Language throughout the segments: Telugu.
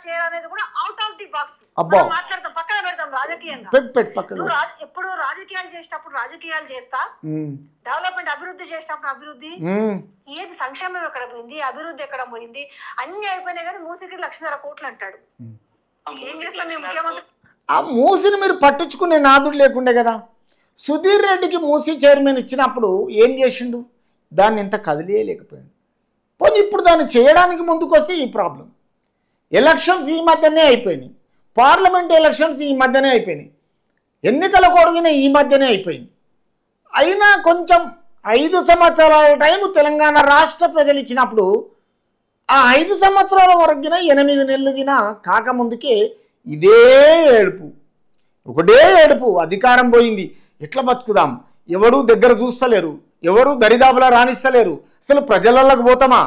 చేయాలనేది కూడా అవుట్ ఆఫ్ ది బాక్స్ మాట్లాడతాం, పక్కన పెడతాం రాజకీయంగా. ఎప్పుడు రాజకీయాలు చేసేటప్పుడు రాజకీయాలు చేస్తా, డెవలప్మెంట్ అభివృద్ధి చేసేటప్పుడు అభివృద్ధి, ఏది సంక్షేమం ఎక్కడ పోయింది, అభివృద్ధి ఎక్కడ పోయింది, అన్ని అయిపోయినాయి కానీ మూసికి 1,00,000 కోట్లు అంటాడు. ఏం చేస్తాం మేము ముఖ్యమంత్రి? ఆ మూసిని మీరు పట్టించుకునే నాదుడు లేకుండే కదా. సుధీర్ రెడ్డికి మూసి చైర్మన్ ఇచ్చినప్పుడు ఏం చేసిండు? దాన్ని ఇంత కదిలేయలేకపోయాడు. పోనీ ఇప్పుడు దాన్ని చేయడానికి ముందుకు వస్తే ఈ ప్రాబ్లం. ఎలక్షన్స్ ఈ మధ్యనే అయిపోయినాయి, పార్లమెంట్ ఎలక్షన్స్ ఈ మధ్యనే అయిపోయినాయి, ఎన్నికల కొడుకునే ఈ మధ్యనే అయిపోయింది. అయినా కొంచెం 5 సంవత్సరాల టైం తెలంగాణ రాష్ట్ర ప్రజలు ఇచ్చినప్పుడు ఆ 5 సంవత్సరాల వరకున 8 నెలలుగిన కాకముందుకే ఇదే ఏడుపు, ఒకటే ఏడుపు. అధికారం పోయింది, ఎట్లా బతుకుదాం, ఎవరు దగ్గర చూస్తలేరు, ఎవరు దరిదాపులా రాణిస్తలేరు, అసలు ప్రజలలోకి పోతామా,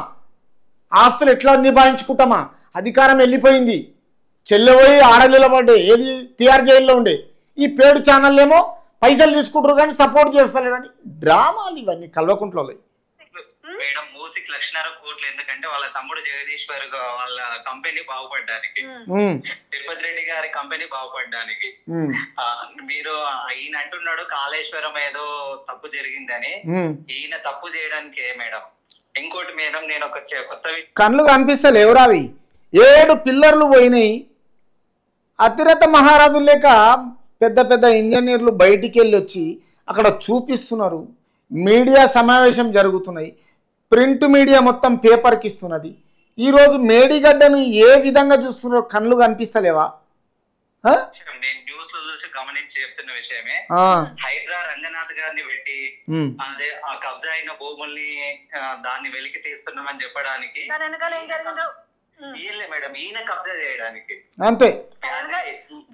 ఆస్తులు ఎట్లా నిభాయించుకుంటామా, అధికారం వెళ్ళిపోయింది, చెల్లెపోయి ఆడనిలబడ్డే ఏది తిహార్ జైల్లో ఉండే. ఈ పేడు ఛానల్ ఏమో పైసలు తీసుకుంటారు కానీ సపోర్ట్ చేస్తలేరని డ్రామాలు ఇవన్నీ కల్వకుంట్లో. మేడం మూసికి 1,00,000 కోట్లు ఎందుకంటే వాళ్ళ తమ్ముడు జగదీశ్వర్ వాళ్ళ కంపెనీ బాగుపడడానికి, తిరుపతి రెడ్డి గారి కంపెనీ బాగుపడడానికి. మీరు ఈయన అంటున్నాడు కాళేశ్వరం ఏదో తప్పు జరిగిందని, ఈయన తప్పు చేయడానికి మేడం. ఇంకోటి మేడం, నేను ఒక కొత్త కళ్ళు కనిపిస్తలే ఎవరావి 7 పిల్లర్లు పోయినాయి. అతిరథ మహారాజులు లేక పెద్ద పెద్ద ఇంజనీర్లు బయటికి వెళ్ళి వచ్చి అక్కడ చూపిస్తున్నారు. మీడియా సమావేశం జరుగుతున్నాయి, ప్రింట్ మీడియా మొత్తం పేపర్కి ఇస్తున్నది. ఈరోజు మేడిగడ్డను ఏ విధంగా చూస్తున్నారో కళ్ళు కనిపిస్తలేవా? నేను న్యూస్ లో చూసి గమనించి చెప్తున్న విషయమే. హైడ్రా రంగనాథ్ గారిని పెట్టి అదే ఆ కబ్జా అయిన భూముల్ని దాన్ని వెలికి తీస్తున్నామని చెప్పడానికి మేడం ఈయన కబ్జా చేయడానికి అంతే.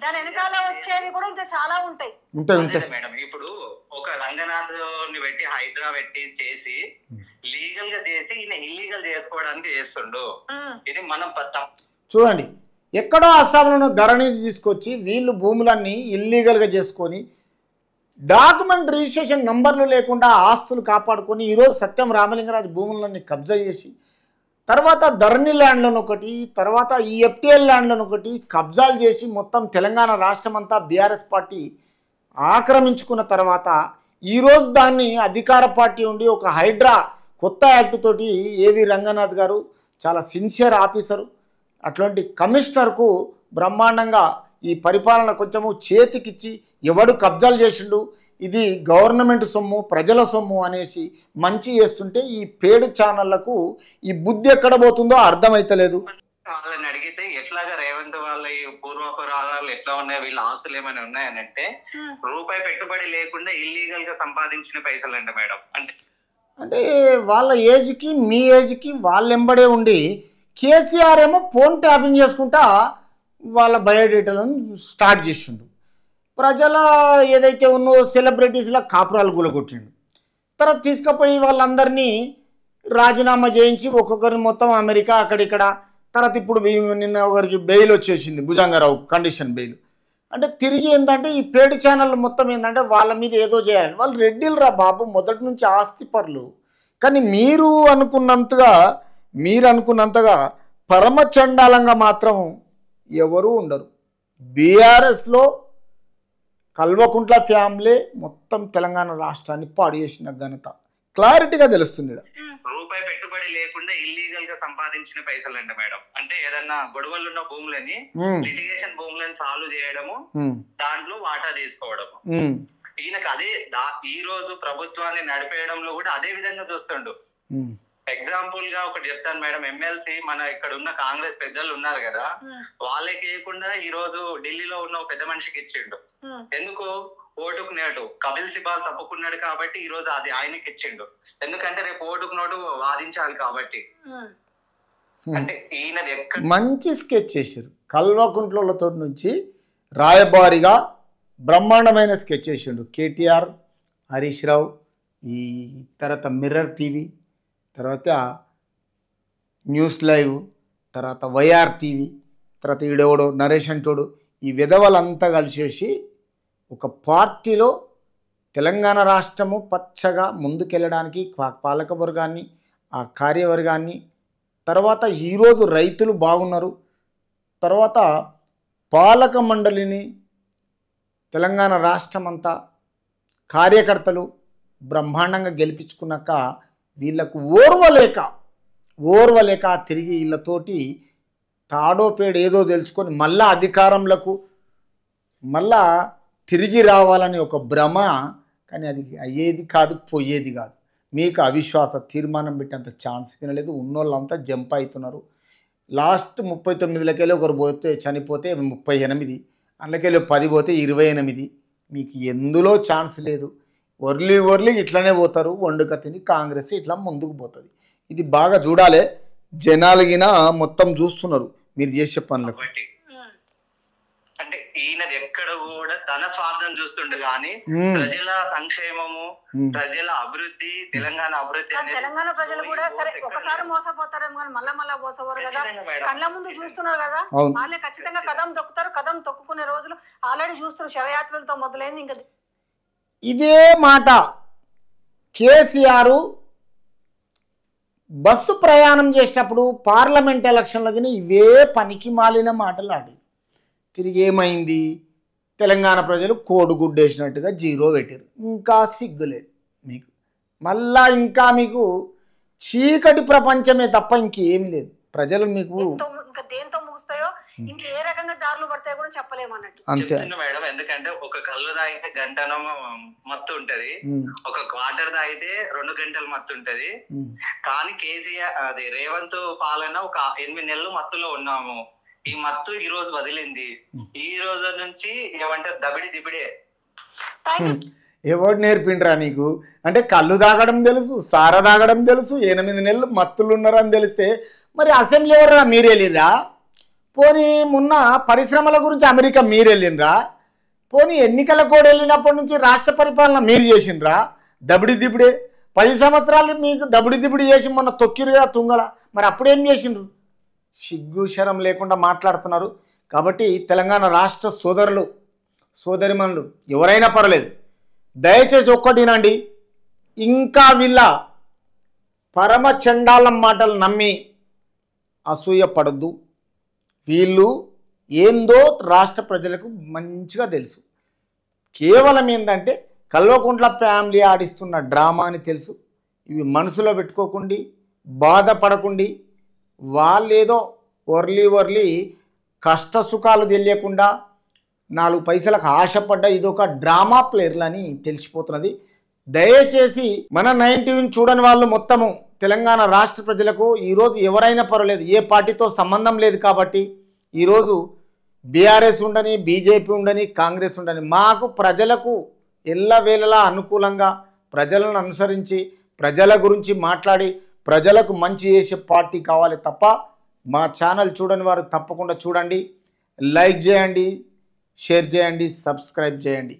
దాని వెనకాల వచ్చేవి కూడా ఇంకా చాలా ఉంటాయి మేడం. ఇప్పుడు ఒక రంగనాథ్ ని పెట్టి హైడ్రా పెట్టి చేసి లీగల్ గా చేసి ఈయన ఇల్లీగల్ చేసుకోవడానికి చేస్తుండు. ఇది మనం చూడండి, ఎక్కడో అస్సాంలో ధరణి తీసుకొచ్చి వీళ్ళు భూములన్నీ ఇల్లీగల్గా చేసుకొని డాక్యుమెంట్ రిజిస్ట్రేషన్ నంబర్లు లేకుండా ఆస్తులు కాపాడుకొని ఈరోజు సత్యం రామలింగరాజు భూములన్నీ కబ్జా చేసి తర్వాత ధరణి ల్యాండ్లను ఒకటి, తర్వాత ఈ ఎఫ్టీఎల్ ల్యాండ్లను ఒకటి కబ్జాలు చేసి మొత్తం తెలంగాణ రాష్ట్రం అంతా బీఆర్ఎస్ పార్టీ ఆక్రమించుకున్న తర్వాత ఈరోజు దాన్ని అధికార పార్టీ ఉండి ఒక హైడ్రా కొత్త యాక్ట్ తోటి ఏవి రంగనాథ్ గారు చాలా సిన్సియర్ ఆఫీసరు, అట్లాంటి కమిషనర్కు బ్రహ్మాండంగా ఈ పరిపాలన కొంచెము చేతికిచ్చి ఎవడు కబ్జాలు చేసిండు, ఇది గవర్నమెంట్ సొమ్ము ప్రజల సొమ్ము అనేసి మంచి చేస్తుంటే ఈ పేడు ఛానళ్లకు ఈ బుద్ధి ఎక్కడ పోతుందో అర్థమైతలేదు. వాళ్ళని అడిగితే ఎట్లాగా రేవంత్ వాళ్ళ పూర్వపురాలు ఎట్లా ఉన్నాయి, వీళ్ళ ఆస్తులు ఏమైనా ఉన్నాయని అంటే రూపాయి పెట్టుబడి లేకుండా ఇల్లీగల్ గా సంపాదించిన పైసలు అంట మేడం. అంటే వాళ్ళ ఏజ్కి మీ ఏజ్కి వాళ్ళెంబడే ఉండి కేసీఆర్ ఏమో ఫోన్ ట్యాపింగ్ చేసుకుంటా వాళ్ళ బయోడేటాలను స్టార్ట్ చేసిండు. ప్రజల ఏదైతే ఉన్నో సెలబ్రిటీస్లా కాపురాలు గులగొట్టిండు. తర్వాత తీసుకుపోయి వాళ్ళందరినీ రాజీనామా చేయించి ఒక్కొక్కరిని మొత్తం అమెరికా అక్కడిక్కడ. తర్వాత ఇప్పుడు నిన్న ఒకరికి బెయిల్ వచ్చేసింది, భుజంగారావు కండిషన్ బెయిల్. అంటే తిరిగి ఏంటంటే ఈ పేడు ఛానల్ మొత్తం ఏంటంటే వాళ్ళ మీద ఏదో చేయాలి. వాళ్ళు రెడ్డిలు రా బాబు, మొదటి నుంచి ఆస్తిపరులు. కానీ మీరు అనుకున్నంతగా పరమచండాలంగా మాత్రం ఎవరూ ఉండరు. బీఆర్ఎస్లో కల్వకుంట్ల ఫ్యామిలీ మొత్తం తెలంగాణ రాష్ట్రాన్ని పాడు చేసిన ఘనత క్లారిటీగా తెలుస్తుంది. రూపాయి పెట్టుబడి లేకుండా ఇల్లీగల్ గా సంపాదించిన పైసలు అంట మేడం. అంటే ఏదన్నా గొడవలు ఉన్న భూములని లిటిగేషన్ భూములని సాల్వ్ చేయడము, దాంట్లో వాటా తీసుకోవడము. ఈయనకు అదే ఈ రోజు ప్రభుత్వాన్ని నడిపేయడంలో కూడా అదే విధంగా చూస్తుండు. ఎగ్జాంపుల్ గా ఒకటి చెప్తాను మేడం, ఎమ్మెల్సీ మన ఇక్కడ ఉన్న కాంగ్రెస్ పెద్దలు ఉన్నారు కదా, వాళ్ళకి ఇవ్వకుండా ఈ రోజు ఢిల్లీలో ఉన్న పెద్ద మనిషికి ఇచ్చిండు. ఎందుకు? ఓటుకు నేటు కపిల్ సిబాల్ తప్పుకున్నాడు కాబట్టి ఈ రోజు అది ఆయనకి ఇచ్చిండు. ఎందుకంటే రేపు ఓటుకు నోటు వాదించాలి కాబట్టి. అంటే ఈయనది మంచి స్కెచ్ చేశారు. కల్వకుంట్లతో నుంచి రాయబారిగా బ్రహ్మాండమైన స్కెచ్ చేసిండు కేటీఆర్, హరీష్ రావు, ఈ తర్వాత మిర్రర్ టీవీ, తర్వాత న్యూస్ లైవ్, తర్వాత వైఆర్ టీవీ, తర్వాత ఈడెవడో నరేష్ అంటోడు, ఈ విధవలంతా కలిసేసి ఒక పార్టీలో తెలంగాణ రాష్ట్రము పచ్చగా ముందుకెళ్ళడానికి పాలకవర్గాన్ని, ఆ కార్యవర్గాన్ని, తర్వాత ఈరోజు రైతులు బాగున్నారు, తర్వాత పాలక మండలిని తెలంగాణ రాష్ట్రమంతా కార్యకర్తలు బ్రహ్మాండంగా గెలిపించుకున్నాక వీళ్ళకు ఓర్వలేక తిరిగి వీళ్ళతోటి తాడోపేడు ఏదో తెలుసుకొని మళ్ళా అధికారంలోకి మళ్ళా తిరిగి రావాలని ఒక భ్రమ, కానీ అది అయ్యేది కాదు, పోయేది కాదు. మీకు అవిశ్వాస తీర్మానం పెట్టేంత ఛాన్స్ వినలేదు. ఉన్నోళ్ళంతా జంప్ అవుతున్నారు. లాస్ట్ 39లకెళ్ళి ఒకరు పోతే చనిపోతే 38, అందులోకెళ్ళి 10 పోతే 28. మీకు ఎందులో ఛాన్స్ లేదు. ఒర్లి ఇట్లనే పోతారు. వండుక తిని కాంగ్రెస్ ఇట్లా ముందుకు పోతుంది. ఇది బాగా చూడాలి. జనాలగిన మొత్తం చూస్తున్నారు మీరు చేసే పనులకు. అంటే ఈయనది ఎక్కడ కూడా తన స్వార్థం చూస్తుండే కానీ ప్రజల సంక్షేమము, ప్రజల అభివృద్ధి, తెలంగాణ అభివృద్ధి. తెలంగాణ ప్రజలు కూడా సరే ఒకసారి మోసపోతారేమో కానీ మళ్ళా మోసపోరు కదా. కళ్ళ ముందు చూస్తున్నారు కదా, వాళ్ళే ఖచ్చితంగా కదం తొక్కుతారు. కదం తొక్కునే రోజులు ఆల్రెడీ చూస్తున్నారు. శవయాత్రలతో మొదలైంది. ఇంకా ఇదే మాట కేసీఆర్ బస్సు ప్రయాణం చేసేటప్పుడు పార్లమెంట్ ఎలక్షన్లో కానీ ఇవే పనికి మాలిన మాటలు ఆడి తిరిగి ఏమైంది? తెలంగాణ ప్రజలు కోడిగుడ్డేసినట్టుగా 0 పెట్టారు. ఇంకా సిగ్గులేదు మీకు. మళ్ళా ఇంకా మీకు చీకటి ప్రపంచమే తప్ప ఇంకేం లేదు. ప్రజలు మీకు ఇంకా దేంతో ముగుస్తాయో ఇంకా ఏ రకంగా దారులు పడతాయో కూడా చెప్పలేమన్నట్టు. అంతే మేడం. ఎందుకంటే ఒక కళ్ళు తాగితే గంటన మత్తు ఉంటది, ఒక క్వార్టర్ తాగితే 2 గంటలు మత్తు ఉంటది. కానీ కేసీఆర్ అది రేవంత్ పాలన ఒక 8 నెలలు మత్తులో ఉన్నాము. ఈ మత్తు ఈ రోజు వదిలింది. ఈ రోజు నుంచి ఏమంటారు దబిడి దిబిడే. ఎవడు నేర్పిండ్రా నీకు? అంటే కళ్ళు తాగడం తెలుసు, సార తాగడం తెలుసు, 8 నెలలు మత్తులు ఉన్నారని తెలిస్తే మరి అసెంబ్లీ ఎవరా మీరు వెళ్ళిండ్రా? పోనీ మొన్న పరిశ్రమల గురించి అమెరికా మీరు వెళ్ళిండ్రా? పోనీ ఎన్నికల కోడ్ వెళ్ళినప్పటి నుంచి రాష్ట్ర పరిపాలన మీరు చేసిండ్రా? దబిడి దిబిడే 10 సంవత్సరాలు మీకు దబిడి దిబిడి చేసి మొన్న తొక్కిరుగా తుంగల. మరి అప్పుడేం చేసిండ్రు? సిగ్గు శరం లేకుండా మాట్లాడుతున్నారు. కాబట్టి తెలంగాణ రాష్ట్ర సోదరులు సోదరిమణులు ఎవరైనా పర్వాలేదు, దయచేసి ఒక్కటినండి. ఇంకా వీళ్ళ పరమ చండాలం మాటలు నమ్మి అసూయ పడద్దు. వీళ్ళు ఏందో రాష్ట్ర ప్రజలకు మంచిగా తెలుసు. కేవలం ఏంటంటే కల్వకుంట్ల ఫ్యామిలీ ఆడిస్తున్న డ్రామా అని తెలుసు. ఇవి మనసులో పెట్టుకోకుండా బాధపడకుండా వాళ్ళేదో వర్లీ కష్ట సుఖాలు తెలియకుండా 4 పైసలకు ఆశపడ్డ ఇదొక డ్రామా ప్లేయర్లని తెలిసిపోతున్నది. దయచేసి మన 9 చూడని వాళ్ళు మొత్తము తెలంగాణ రాష్ట్ర ప్రజలకు ఈరోజు ఎవరైనా పర్వాలేదు, ఏ పార్టీతో సంబంధం లేదు కాబట్టి ఈరోజు బీఆర్ఎస్ ఉండని, బీజేపీ ఉండని, కాంగ్రెస్ ఉండని, మాకు ప్రజలకు ఎల్లవేళలా అనుకూలంగా ప్రజలను అనుసరించి ప్రజల గురించి మాట్లాడి ప్రజలకు మంచి చేసే పార్టీ కావాలి తప్ప మా ఛానల్ చూడని వారు తప్పకుండా చూడండి, లైక్ చేయండి, షేర్ చేయండి, సబ్స్క్రైబ్ చేయండి.